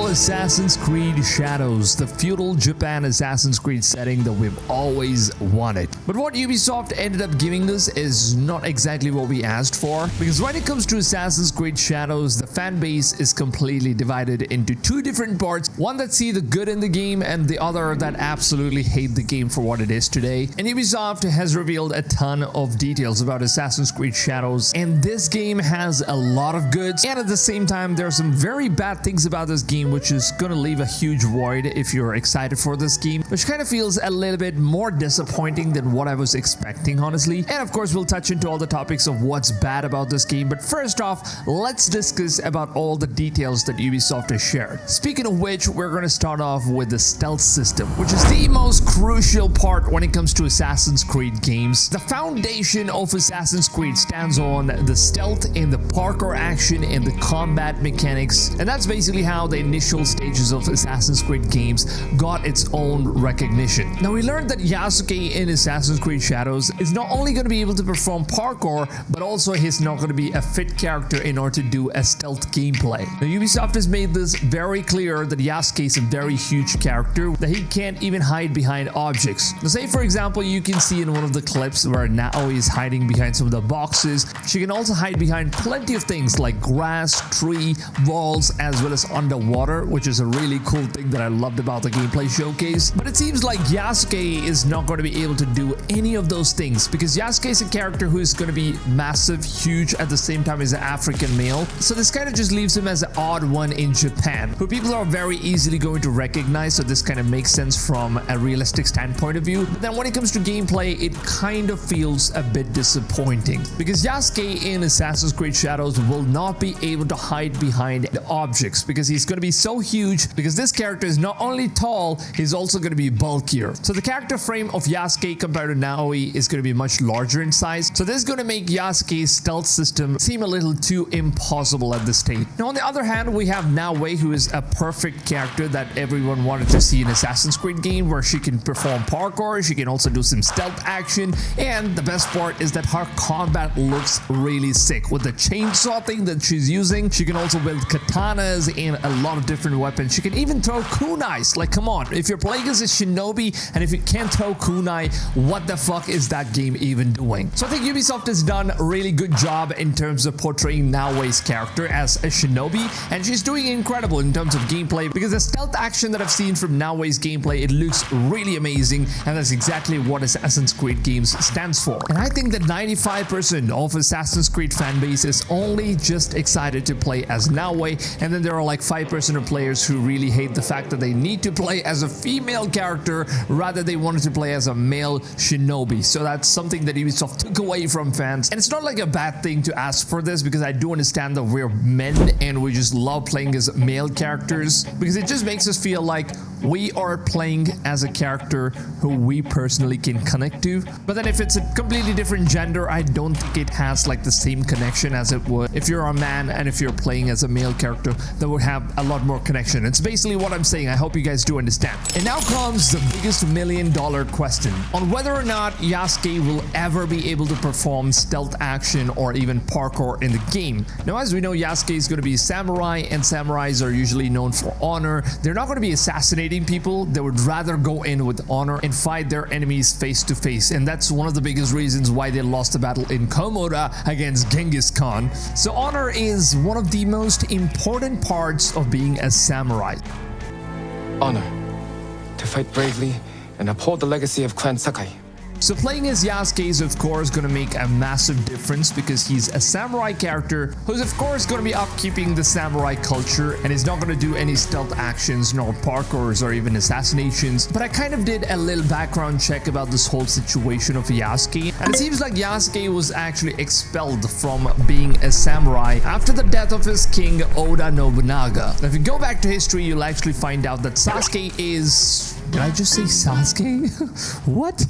Assassin's Creed Shadows, the feudal Japan Assassin's Creed setting that we've always wanted. But what Ubisoft ended up giving us is not exactly what we asked for, because when it comes to Assassin's Creed Shadows, the fan base is completely divided into two different parts, one that see the good in the game and the other that absolutely hate the game for what it is today. And Ubisoft has revealed a ton of details about Assassin's Creed Shadows, and this game has a lot of goods, and at the same time there are some very bad things about this game, which is gonna leave a huge void if you're excited for this game, which kind of feels a little bit more disappointing than what I was expecting, honestly. And of course, we'll touch into all the topics of what's bad about this game, but first off, let's discuss about all the details that Ubisoft has shared. Speaking of which, we're gonna start off with the stealth system, which is the most crucial part when it comes to Assassin's Creed games. The foundation of Assassin's Creed stands on the stealth and the parkour action and the combat mechanics, and that's basically how the initial stages of Assassin's Creed games got its own recognition. Now, we learned that Yasuke in Assassin's Creed Shadows is not only going to be able to perform parkour, but also he's not going to be a fit character in order to do a stealth gameplay. Now, Ubisoft has made this very clear that Yasuke is a very huge character, that he can't even hide behind objects. Now, say for example, you can see in one of the clips where Naoi is hiding behind some of the boxes. She can also hide behind plenty of things like grass, tree, walls, as well as underwater, which is a really cool thing that I loved about the gameplay showcase. But it seems like Yasuke is not going to be able to do any of those things, because Yasuke is a character who is going to be massive, huge, at the same time as an African male. So this kind of just leaves him as an odd one in Japan, who people are very easily going to recognize, so this kind of makes sense from a realistic standpoint of view. But then when it comes to gameplay, it kind of feels a bit disappointing, because Yasuke in Assassin's Creed Shadows will not be able to hide behind the objects, because he's going to be so huge, because this character is not only tall, he's also going to be bulkier. So the character frame of Yasuke compared to Naoi is going to be much larger in size. So this is going to make Yasuke's stealth system seem a little too impossible at this stage. Now, on the other hand, we have Naoi, who is a perfect character that everyone wanted to see in Assassin's Creed game, where she can perform parkour, she can also do some stealth action, and the best part is that her combat looks really sick. With the chainsaw thing that she's using, she can also build katanas and a lot of different weapons. She can even throw kunais. Like, come on, if you're playing as a shinobi and if you can't throw kunai, what the fuck is that game even doing? So I think Ubisoft has done a really good job in terms of portraying Naoi's character as a shinobi, and she's doing incredible in terms of gameplay, because the stealth action that I've seen from Naoi's gameplay, it looks really amazing, and that's exactly what Assassin's Creed games stands for. And I think that 95% of Assassin's Creed fan base is only just excited to play as Naoi, and then there are like 5% of players who really hate the fact that they need to play as a female character, rather they wanted to play as a male shinobi. So that's something that Ubisoft took away from fans, and it's not like a bad thing to ask for this, because I do understand that we're men and we just love playing as male characters, because it just makes us feel like we are playing as a character who we personally can connect to. But then if it's a completely different gender, I don't think it has like the same connection as it would if you're a man, and if you're playing as a male character, that would have a lot more connection. It's basically what I'm saying. I hope you guys do understand. And now comes the biggest $1 million question on whether or not Yasuke will ever be able to perform stealth action or even parkour in the game. Now, as we know, Yasuke is going to be a samurai, and samurais are usually known for honor. They're not going to be assassinating people. They would rather go in with honor and fight their enemies face to face, and that's one of the biggest reasons why they lost the battle in Komoda against Genghis Khan. So honor is one of the most important parts of being a samurai. Honor. To fight bravely and uphold the legacy of Clan Sakai. So playing as Yasuke is of course going to make a massive difference, because he's a samurai character who's of course going to be upkeeping the samurai culture, and is not going to do any stealth actions, nor parkours, or even assassinations. But I kind of did a little background check about this whole situation of Yasuke, and it seems like Yasuke was actually expelled from being a samurai after the death of his king Oda Nobunaga. Now, if you go back to history, you'll actually find out that Sasuke is Did I just say Sasuke? What?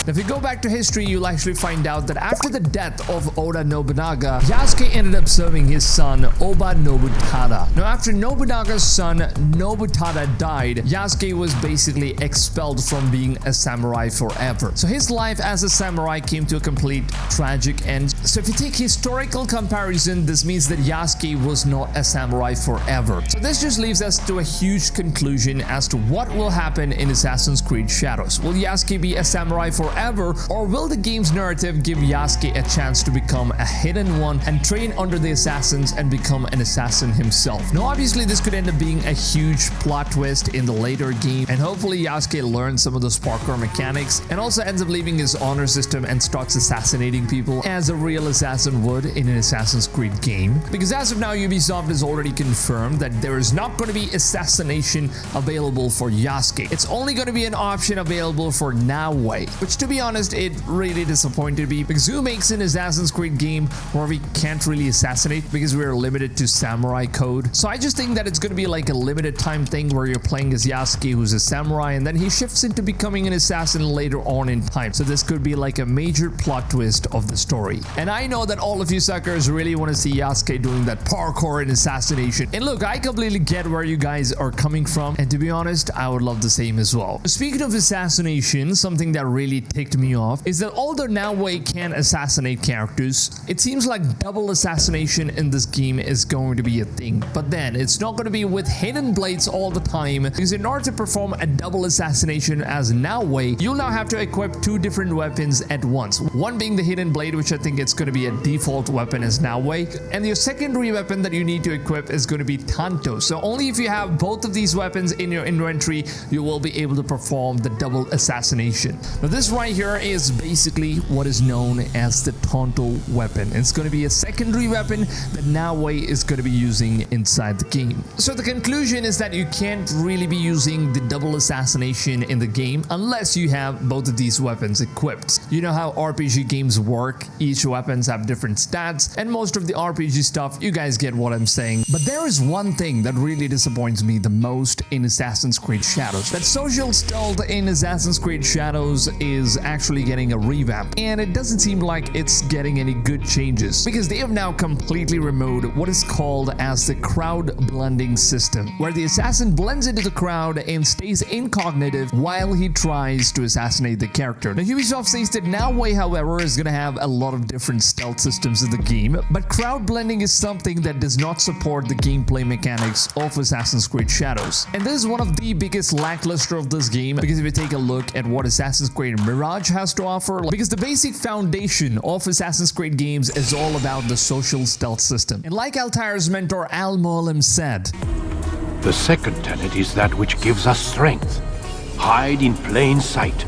If you go back to history, you'll actually find out that after the death of Oda Nobunaga, Yasuke ended up serving his son Oba Nobutada. Now after Nobunaga's son Nobutada died, Yasuke was basically expelled from being a samurai forever. So his life as a samurai came to a complete tragic end. So if you take historical comparison, this means that Yasuke was not a samurai forever. So this just leaves us to a huge conclusion as to what will happen in Assassin's Creed Shadows. Will Yasuke be a samurai forever, or will the game's narrative give Yasuke a chance to become a hidden one and train under the assassins and become an assassin himself? Now obviously this could end up being a huge plot twist in the later game, and hopefully Yasuke learns some of those parkour mechanics and also ends up leaving his honor system and starts assassinating people as a real assassin would in an Assassin's Creed game. Because as of now, Ubisoft has already confirmed that there is not going to be assassination available for Yasuke. It's only going to be an option available for Naoe, which to be honest, it really disappointed me, because who makes an Assassin's Creed game where we can't really assassinate because we are limited to samurai code? So I just think that it's going to be like a limited time thing where you're playing as Yasuke, who's a samurai, and then he shifts into becoming an assassin later on in time. So this could be like a major plot twist of the story. And I know that all of you suckers really want to see Yasuke doing that parkour and assassination. And look, I completely get where you guys are coming from, and to be honest, I would love the same as well. Speaking of assassination, something that really ticked me off is that although Naoe can assassinate characters, it seems like double assassination in this game is going to be a thing. But then it's not going to be with hidden blades all the time, because in order to perform a double assassination as Naoe, you'll now have to equip two different weapons at once. One being the hidden blade, which I think it's going to be a default weapon as Naoe, and your secondary weapon that you need to equip is going to be Tanto. So only if you have both of these weapons in your inventory, you will be able to perform the double assassination. Now this right here is basically what is known as the Tanto weapon. It's going to be a secondary weapon that Naoe is going to be using inside the game. So the conclusion is that you can't really be using the double assassination in the game unless you have both of these weapons equipped. You know how RPG games work, each weapons have different stats, and most of the RPG stuff, you guys get what I'm saying. But there is one thing that really disappoints me the most in Assassin's Creed Shadows. That social stealth in Assassin's Creed Shadows is actually getting a revamp, and it doesn't seem like it's getting any good changes, because they have now completely removed what is called as the crowd blending system, where the assassin blends into the crowd and stays incognitive while he tries to assassinate the character. Now Ubisoft says that Naoe, however, is going to have a lot of different stealth systems in the game, but crowd blending is something that does not support the gameplay mechanics of Assassin's Creed Shadows. And this is one of the biggest lackluster of this game, because if you take a look at what Assassin's Creed Mirage has to offer, because the basic foundation of Assassin's Creed games is all about the social stealth system. And like Altair's mentor Al Mualim said, "The second tenet is that which gives us strength. Hide in plain sight.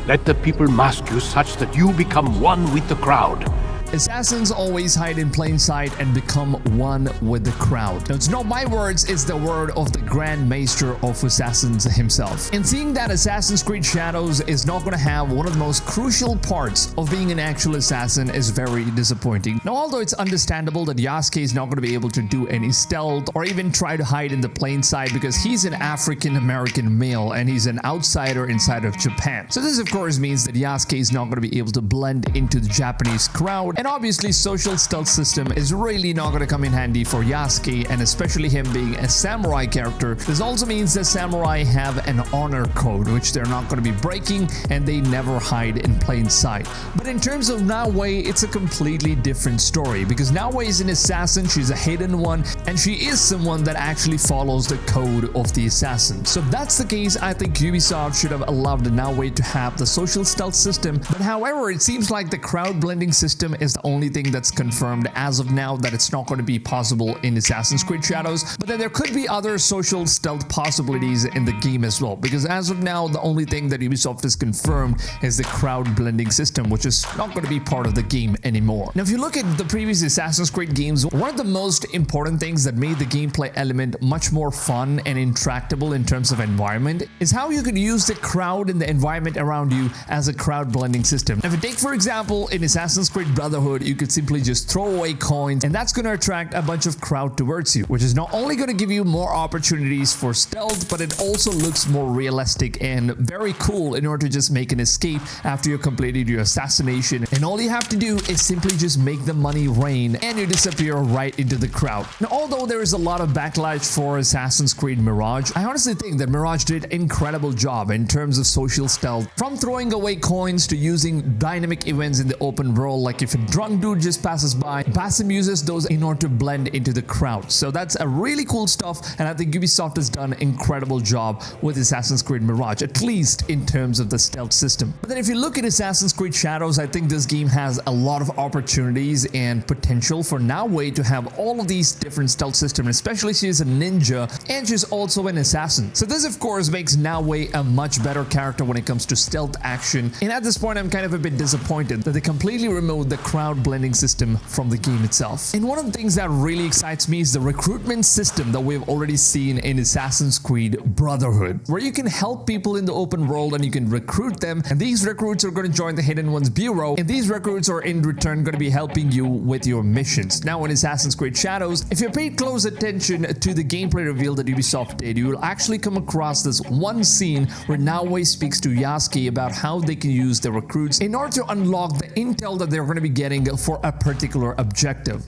Let the people mask you such that you become one with the crowd." Assassins always hide in plain sight and become one with the crowd. Now, it's not my words, it's the word of the Grand Maester of Assassins himself. And seeing that Assassin's Creed Shadows is not going to have one of the most crucial parts of being an actual assassin is very disappointing. Now, although it's understandable that Yasuke is not going to be able to do any stealth or even try to hide in the plain sight, because he's an African-American male and he's an outsider inside of Japan. So this of course means that Yasuke is not going to be able to blend into the Japanese crowd. And obviously social stealth system is really not going to come in handy for Yasuke, and especially him being a samurai character. This also means that samurai have an honor code which they're not going to be breaking, and they never hide in plain sight. But in terms of Naoe, it's a completely different story, because Naoe is an assassin, she's a hidden one, and she is someone that actually follows the code of the assassin. So if that's the case, I think Ubisoft should have allowed Naoe to have the social stealth system. But however, it seems like the crowd blending system is the only thing that's confirmed as of now, that it's not going to be possible in Assassin's Creed Shadows. But then there could be other social stealth possibilities in the game as well, because as of now, the only thing that Ubisoft has confirmed is the crowd blending system, which is not going to be part of the game anymore. Now, if you look at the previous Assassin's Creed games, one of the most important things that made the gameplay element much more fun and intractable in terms of environment is how you could use the crowd and the environment around you as a crowd blending system. Now, if you take, for example, in Assassin's Creed Brotherhood, Brotherhood, you could simply just throw away coins, and that's going to attract a bunch of crowd towards you, which is not only going to give you more opportunities for stealth, but it also looks more realistic and very cool in order to just make an escape after you completed your assassination. And all you have to do is simply just make the money rain and you disappear right into the crowd. Now, although there is a lot of backlash for Assassin's Creed Mirage, I honestly think that Mirage did an incredible job in terms of social stealth, from throwing away coins to using dynamic events in the open world, like if a drunk dude just passes by, Basim uses those in order to blend into the crowd. So that's a really cool stuff, and I think Ubisoft has done an incredible job with Assassin's Creed Mirage, at least in terms of the stealth system. But then if you look at Assassin's Creed Shadows, I think this game has a lot of opportunities and potential for Naoe to have all of these different stealth systems, especially she's a ninja and she's also an assassin. So this of course makes Naoe a much better character when it comes to stealth action, and at this point I'm kind of a bit disappointed that they completely removed the crowd blending system from the game itself. And one of the things that really excites me is the recruitment system that we've already seen in Assassin's Creed Brotherhood, where you can help people in the open world and you can recruit them, and these recruits are going to join the Hidden Ones Bureau, and these recruits are in return going to be helping you with your missions. Now in Assassin's Creed Shadows, if you paid close attention to the gameplay reveal that Ubisoft did, you will actually come across this one scene where Naoe speaks to Yasuke about how they can use the recruits in order to unlock the intel that they're going to be getting for a particular objective.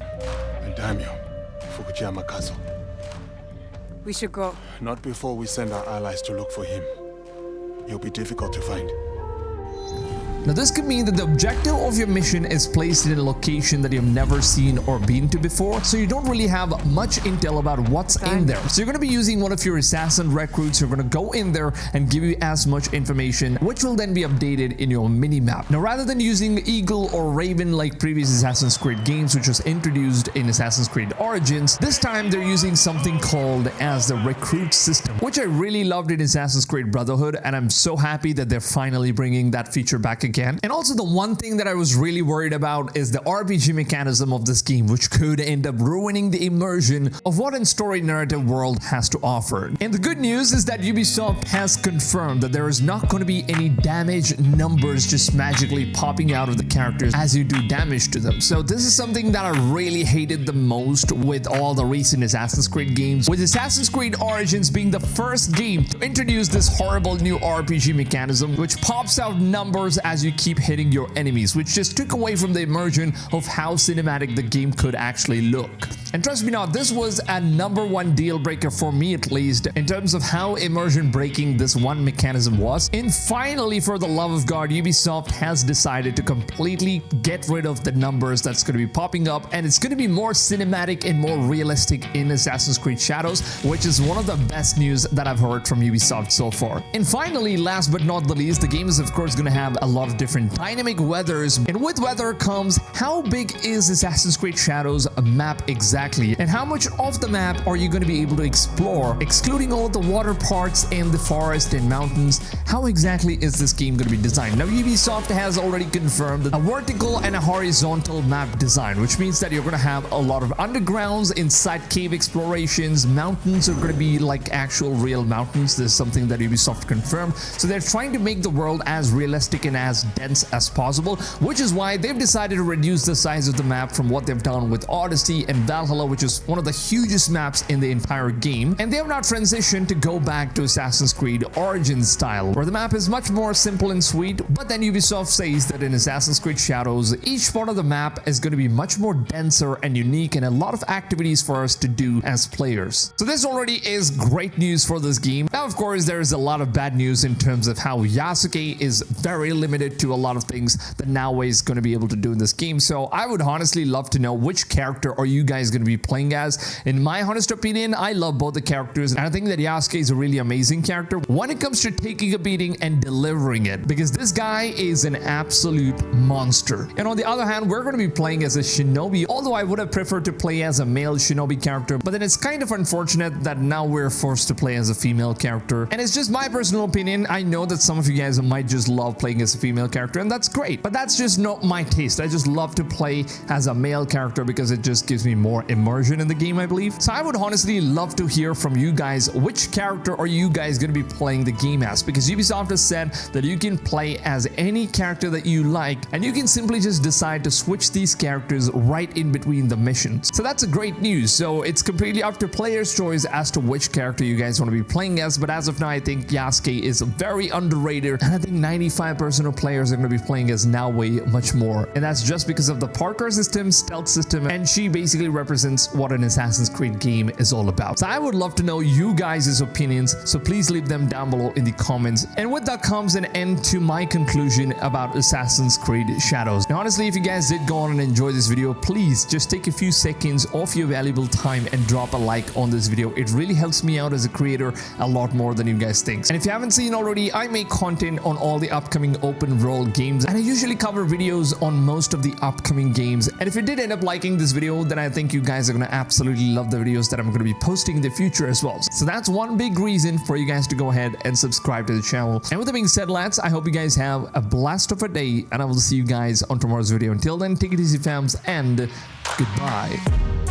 Daimyo, Fukuyama Kazo. We should go. Not before we send our allies to look for him. He'll be difficult to find. Now this could mean that the objective of your mission is placed in a location that you've never seen or been to before, so you don't really have much intel about what's in there. So you're going to be using one of your assassin recruits who are going to go in there and give you as much information, which will then be updated in your mini-map. Now rather than using Eagle or Raven like previous Assassin's Creed games, which was introduced in Assassin's Creed Origins, this time they're using something called as the recruit system, which I really loved in Assassin's Creed Brotherhood, and I'm so happy that they're finally bringing that feature back again. And also the one thing that I was really worried about is the RPG mechanism of this game, which could end up ruining the immersion of what a story narrative world has to offer. And the good news is that Ubisoft has confirmed that there is not going to be any damage numbers just magically popping out of the characters as you do damage to them. So this is something that I really hated the most with all the recent Assassin's Creed games, with Assassin's Creed Origins being the first game to introduce this horrible new RPG mechanism, which pops out numbers as you keep hitting your enemies, which just took away from the immersion of how cinematic the game could actually look. And trust me now, this was a #1 deal breaker for me, at least, in terms of how immersion breaking this one mechanism was. And finally, for the love of God, Ubisoft has decided to completely get rid of the numbers that's going to be popping up, and it's going to be more cinematic and more realistic in Assassin's Creed Shadows, which is one of the best news that I've heard from Ubisoft so far. And finally, last but not the least, the game is of course going to have a lot of different dynamic weathers, and with weather comes how big is Assassin's Creed Shadows map exactly, and how much of the map are you going to be able to explore, excluding all the water parts and the forest and mountains. How exactly is this game going to be designed? Now Ubisoft has already confirmed a vertical and a horizontal map design, which means that you're going to have a lot of undergrounds, inside cave explorations, mountains are going to be like actual real mountains. This is something that Ubisoft confirmed. So they're trying to make the world as realistic and as dense as possible, which is why they've decided to reduce the size of the map from what they've done with Odyssey and Valhalla, which is one of the hugest maps in the entire game. And they have now transitioned to go back to Assassin's Creed Origins style, where the map is much more simple and sweet. But then Ubisoft says that in Assassin's Creed Shadows, each part of the map is going to be much more denser and unique, and a lot of activities for us to do as players. So this already is great news for this game. Now of course there is a lot of bad news in terms of how Yasuke is very limited to a lot of things that Naoe is going to be able to do in this game. So I would honestly love to know, which character are you guys going to be playing as? In my honest opinion, I love both the characters, and I think that Yasuke is a really amazing character when it comes to taking a beating and delivering it, because this guy is an absolute monster. And on the other hand, we're going to be playing as a shinobi, although I would have preferred to play as a male shinobi character, but then it's kind of unfortunate that now we're forced to play as a female character. And it's just my personal opinion. I know that some of you guys might just love playing as a female female character, and that's great. But that's just not my taste. I just love to play as a male character because it just gives me more immersion in the game, I believe. So I would honestly love to hear from you guys, which character are you guys going to be playing the game as? Because Ubisoft has said that you can play as any character that you like, and you can simply just decide to switch these characters right in between the missions. So that's a great news. So it's completely up to players' choice as to which character you guys want to be playing as. But as of now, I think Yasuke is very underrated, and I think 95% of players are going to be playing as Naoe much more, and that's just because of the parkour system, stealth system, and she basically represents what an Assassin's Creed game is all about. So I would love to know you guys' opinions, so please leave them down below in the comments. And with that comes an end to my conclusion about Assassin's Creed Shadows. Now honestly, if you guys did go on and enjoy this video, please just take a few seconds of your valuable time and drop a like on this video. It really helps me out as a creator a lot more than you guys think. And if you haven't seen already, I make content on all the upcoming open world games, and I usually cover videos on most of the upcoming games. And if you did end up liking this video, then I think you guys are going to absolutely love the videos that I'm going to be posting in the future as well. So that's one big reason for you guys to go ahead and subscribe to the channel. And with that being said, lads, I hope you guys have a blast of a day, and I will see you guys on tomorrow's video. Until then, take it easy, fams, and goodbye.